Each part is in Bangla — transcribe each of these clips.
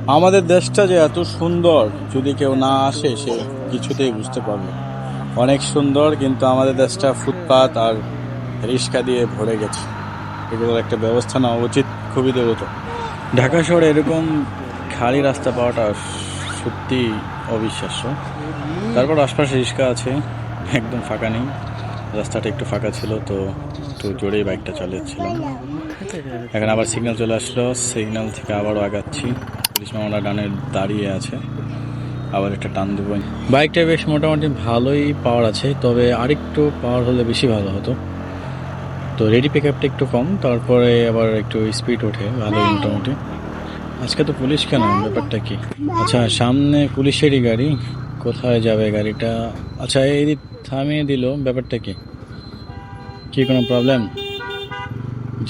আমাদের দেশটা যে এত সুন্দর, যদি কেউ না আসে সে কিছুতেই বুঝতে পারবে। অনেক সুন্দর, কিন্তু আমাদের দেশটা ফুটপাত আর রিক্সা দিয়ে ভরে গেছে। এগুলোর একটা ব্যবস্থা নেওয়া উচিত, খুবই দ্রুত। ঢাকা শহরে এরকম খালি রাস্তা পাওয়াটা সত্যি অবিশ্বাস্য। তারপর আশপাশে রিক্সা আছে, একদম ফাঁকা নেই। রাস্তাটা একটু ফাঁকা ছিল তো একটু জোরেই বাইকটা চালিয়েছিলাম। এখন আবার সিগন্যাল চলে আসলো, সিগন্যাল থেকে আবারও আগাচ্ছি। পুলিশ মামারা ডানে দাঁড়িয়ে আছে, আবার একটা টান দেবো। বাইকটা বেশ মোটামুটি ভালোই পাওয়ার আছে, তবে আরেকটু পাওয়ার হলে বেশি ভালো হতো। তো রেডি পিক আপটা একটু কম, তারপরে আবার একটু স্পিড ওঠে ভালোই মোটামুটি। আজকে তো পুলিশ কেন, ব্যাপারটা কি? আচ্ছা, সামনে পুলিশেরই গাড়ি, কোথায় যাবে গাড়িটা? আচ্ছা, এই থামিয়ে দিল, ব্যাপারটা কি? কি কোনো প্রবলেম?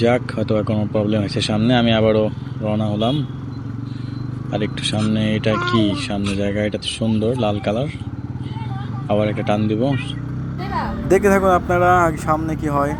যাক, হয়তো কোনো প্রবলেম আছে সামনে। আমি আবারও রওনা হলাম। আর একটু সামনে, এটা কি সামনে জায়গা? এটা তো সুন্দর, লাল কালার। আবার একটা টান দিব, দেখতে থাকুন আপনারা আগে সামনে কি হয়।